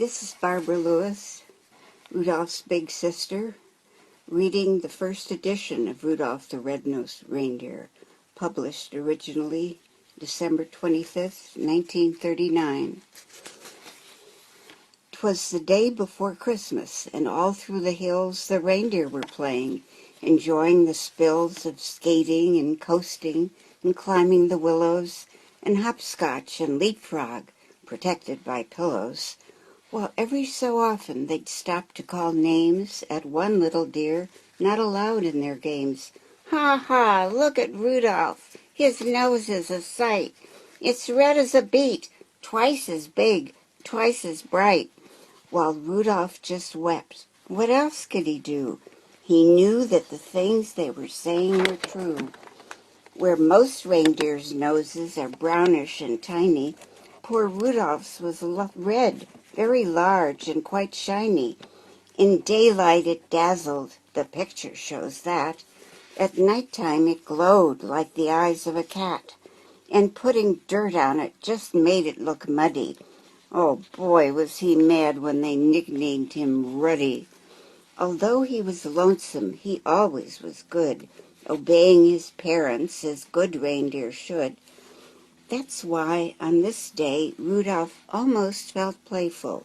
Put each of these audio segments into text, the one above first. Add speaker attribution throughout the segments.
Speaker 1: This is Barbara Lewis, Rudolph's big sister, reading the first edition of Rudolph the Red-Nosed Reindeer, published originally December 25th, 1939. 'Twas the day before Christmas, and all through the hills the reindeer were playing, enjoying the spills of skating and coasting and climbing the willows and hopscotch and leapfrog, protected by pillows, while every so often they'd stop to call names at one little deer not allowed in their games. "Ha, ha, look at Rudolph, his nose is a sight. It's red as a beet, twice as big, twice as bright." While Rudolph just wept. What else could he do? He knew that the things they were saying were true. Where most reindeers' noses are brownish and tiny, poor Rudolph's was red, very large and quite shiny. In daylight it dazzled, the picture shows that. At nighttime it glowed like the eyes of a cat, and putting dirt on it just made it look muddy. Oh boy, was he mad when they nicknamed him Ruddy. Although he was lonesome, he always was good, obeying his parents as good reindeer should. That's why, on this day, Rudolph almost felt playful.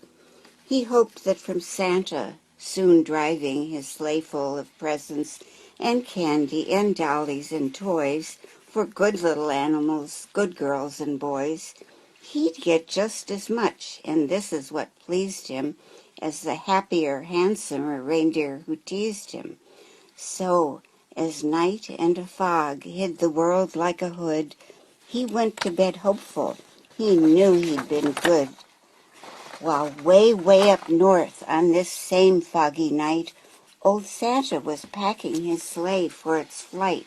Speaker 1: He hoped that from Santa, soon driving his sleigh full of presents and candy and dollies and toys for good little animals, good girls and boys, he'd get just as much, and this is what pleased him, as the happier, handsomer reindeer who teased him. So, as night and a fog hid the world like a hood, he went to bed hopeful. He knew he'd been good. While way, way up north on this same foggy night, old Santa was packing his sleigh for its flight.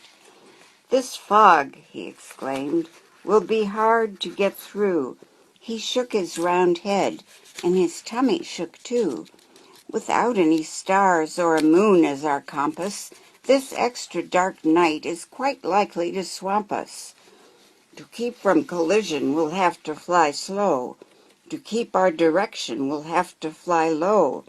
Speaker 1: "This fog," he exclaimed, "will be hard to get through." He shook his round head, and his tummy shook too. "Without any stars or a moon as our compass, this extra dark night is quite likely to swamp us. To keep from collision, we'll have to fly slow. To keep our direction, we'll have to fly low.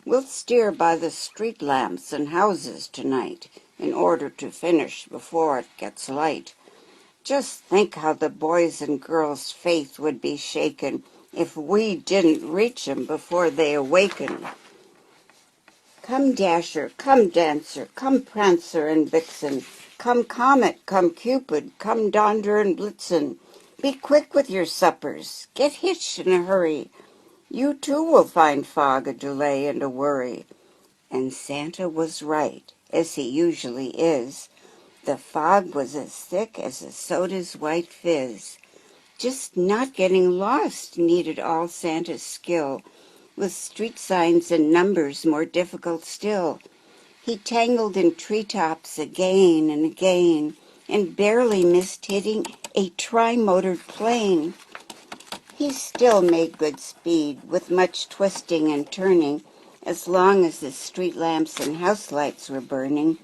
Speaker 1: We'll steer by the street lamps and houses tonight, in order to finish before it gets light. Just think how the boys and girls' faith would be shaken if we didn't reach 'em before they awaken. Come Dasher, come Dancer, come Prancer and Vixen, come Comet, come Cupid, come Donder and Blitzen. Be quick with your suppers, get hitched in a hurry. You too will find fog a delay and a worry." And Santa was right, as he usually is. The fog was as thick as a soda's white fizz. Just not getting lost needed all Santa's skill, with street signs and numbers more difficult still. He tangled in treetops again and again, and barely missed hitting a tri-motored plane. He still made good speed, with much twisting and turning, as long as the street lamps and house lights were burning.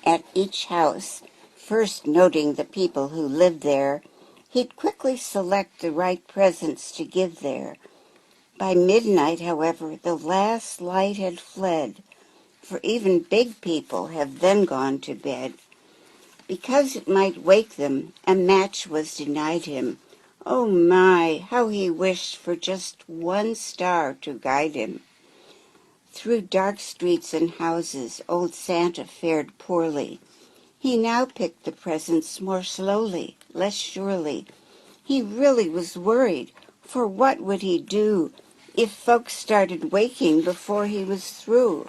Speaker 1: At each house, first noting the people who lived there, he'd quickly select the right presents to give there. By midnight, however, the last light had fled, for even big people have then gone to bed. Because it might wake them, a match was denied him. Oh my, how he wished for just one star to guide him. Through dark streets and houses, old Santa fared poorly. He now picked the presents more slowly, less surely. He really was worried, for what would he do if folks started waking before he was through?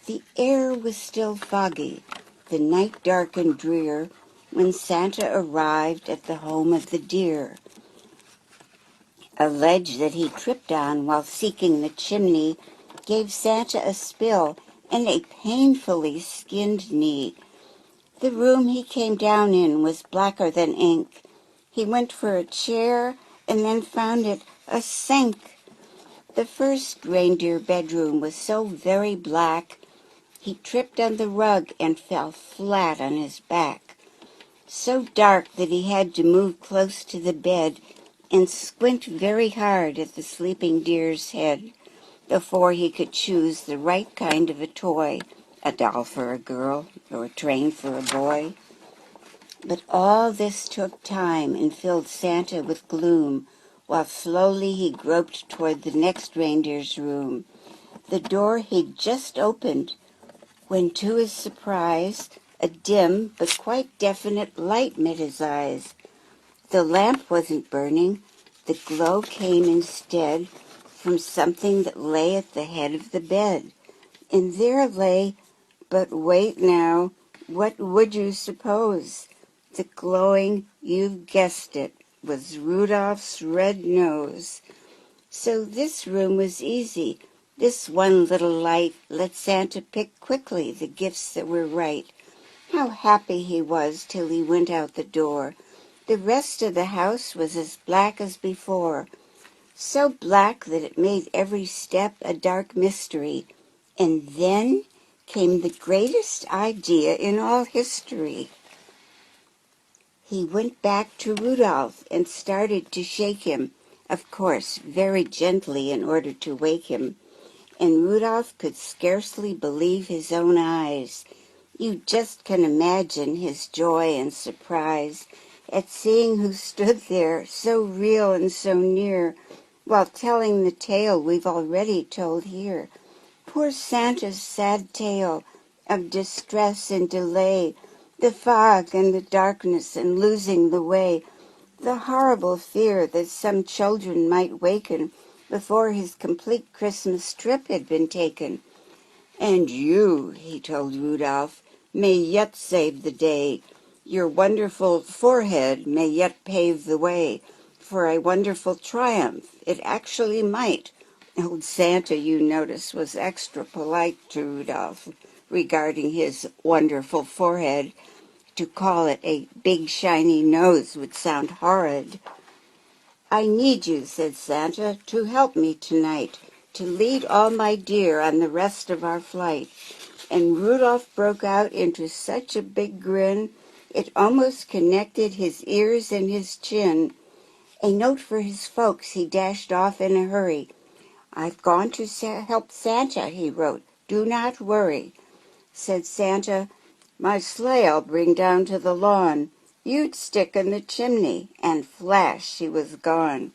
Speaker 1: The air was still foggy, the night dark and drear, when Santa arrived at the home of the deer. A ledge that he tripped on while seeking the chimney gave Santa a spill and a painfully skinned knee. The room he came down in was blacker than ink. He went for a chair and then found it a sink. The first reindeer bedroom was so very black, he tripped on the rug and fell flat on his back. So dark that he had to move close to the bed and squint very hard at the sleeping deer's head before he could choose the right kind of a toy, a doll for a girl or a train for a boy. But all this took time and filled Santa with gloom, while slowly he groped toward the next reindeer's room. The door he'd just opened, when to his surprise a dim but quite definite light met his eyes. The lamp wasn't burning. The glow came instead from something that lay at the head of the bed. And there lay, but wait now, what would you suppose? The glowing, you've guessed it, was Rudolph's red nose. So this room was easy. This one little light let Santa pick quickly the gifts that were right. How happy he was till he went out the door. The rest of the house was as black as before, so black that it made every step a dark mystery. And then came the greatest idea in all history. He went back to Rudolph and started to shake him, of course, very gently in order to wake him. And Rudolph could scarcely believe his own eyes. You just can imagine his joy and surprise at seeing who stood there, so real and so near, while telling the tale we've already told here. Poor Santa's sad tale of distress and delay, the fog and the darkness and losing the way, the horrible fear that some children might waken before his complete Christmas trip had been taken. And you, he told Rudolph, may yet save the day. Your wonderful forehead may yet pave the way for a wonderful triumph. It actually might. Old Santa, you notice, was extra polite to Rudolph regarding his wonderful forehead. To call it a big shiny nose would sound horrid. I need you, said Santa, to help me tonight, to lead all my deer on the rest of our flight. And Rudolph broke out into such a big grin, it almost connected his ears and his chin. A note for his folks, he dashed off in a hurry. I've gone to help Santa, he wrote. Do not worry. Said Santa, my sleigh I'll bring down to the lawn. You'd stick in the chimney, and flash, she was gone.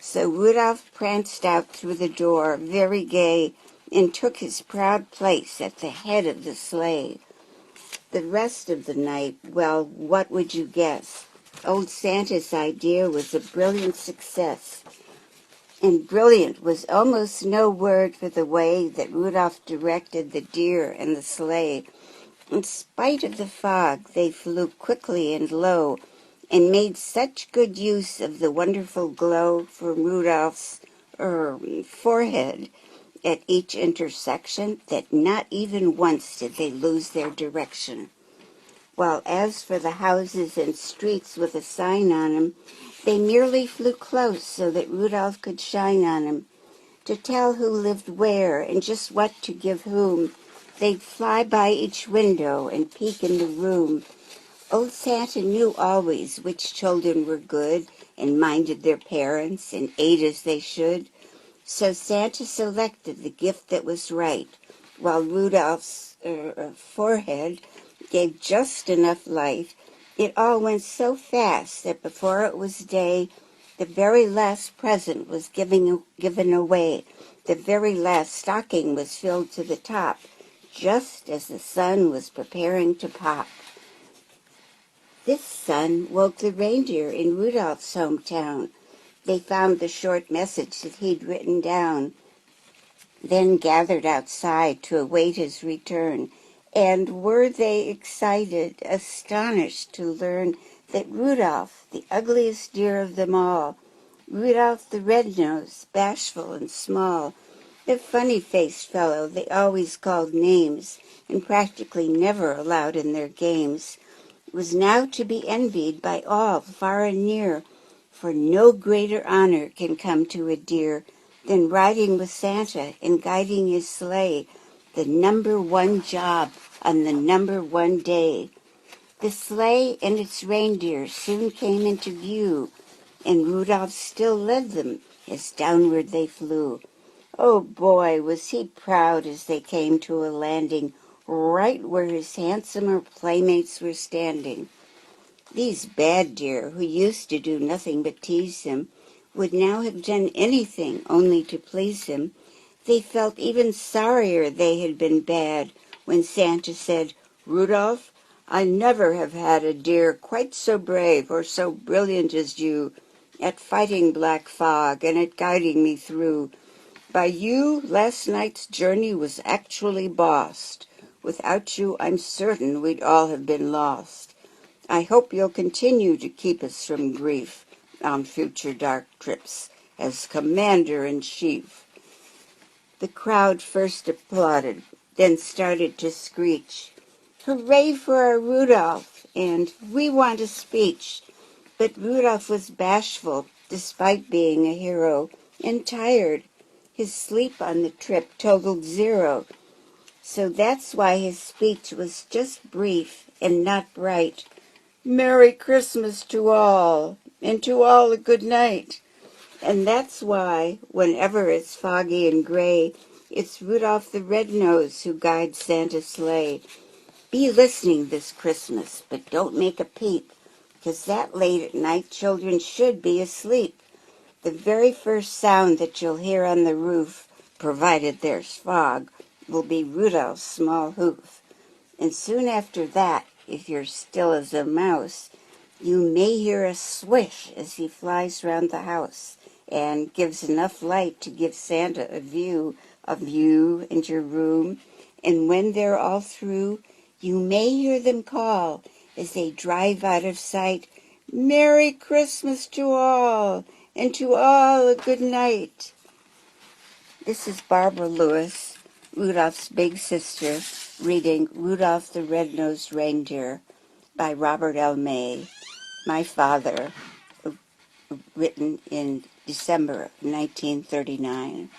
Speaker 1: So Rudolph pranced out through the door, very gay, and took his proud place at the head of the sleigh. The rest of the night, well, what would you guess? Old Santa's idea was a brilliant success. And brilliant was almost no word for the way that Rudolph directed the deer and the sleigh. In spite of the fog, they flew quickly and low, and made such good use of the wonderful glow from Rudolph's forehead at each intersection that not even once did they lose their direction. While as for the houses and streets with a sign on them, they merely flew close so that Rudolph could shine on them, to tell who lived where and just what to give whom. They'd fly by each window and peek in the room. Old Santa knew always which children were good and minded their parents and ate as they should. So Santa selected the gift that was right, while Rudolph's forehead gave just enough light. It all went so fast that before it was day, the very last present was given away. The very last stocking was filled to the top, just as the sun was preparing to pop. This sun woke the reindeer in Rudolph's hometown. They found the short message that he'd written down, then gathered outside to await his return. And were they excited, astonished to learn that Rudolph, the ugliest deer of them all, Rudolph the red-nosed, bashful and small, the funny-faced fellow they always called names and practically never allowed in their games, was now to be envied by all far and near, for no greater honor can come to a deer than riding with Santa and guiding his sleigh, the number one job on the number one day. The sleigh and its reindeer soon came into view, and Rudolph still led them as downward they flew. Oh boy, was he proud as they came to a landing right where his handsomer playmates were standing. These bad deer, who used to do nothing but tease him, would now have done anything only to please him. They felt even sorrier they had been bad when Santa said, "Rudolph, I never have had a deer quite so brave or so brilliant as you at fighting black fog and at guiding me through. By you, last night's journey was actually bossed. Without you, I'm certain we'd all have been lost. I hope you'll continue to keep us from grief on future dark trips as Commander-in-Chief." The crowd first applauded, then started to screech, "Hooray for our Rudolph!" and "We want a speech." But Rudolph was bashful, despite being a hero, and tired. His sleep on the trip totaled 0. So that's why his speech was just brief and not bright. "Merry Christmas to all, and to all a good night." And that's why, whenever it's foggy and gray, it's Rudolph the Red-Nosed who guides Santa's sleigh. Be listening this Christmas, but don't make a peep, 'cause that late at night children should be asleep. The very first sound that you'll hear on the roof, provided there's fog, will be Rudolph's small hoof. And soon after that, if you're still as a mouse, you may hear a swish as he flies round the house and gives enough light to give Santa a view of you and your room. And when they're all through, you may hear them call as they drive out of sight, "Merry Christmas to all, and to all a good night." This is Barbara Lewis, Rudolph's big sister, reading Rudolph the Red-Nosed Reindeer by Robert L. May, my father, written in December of 1939.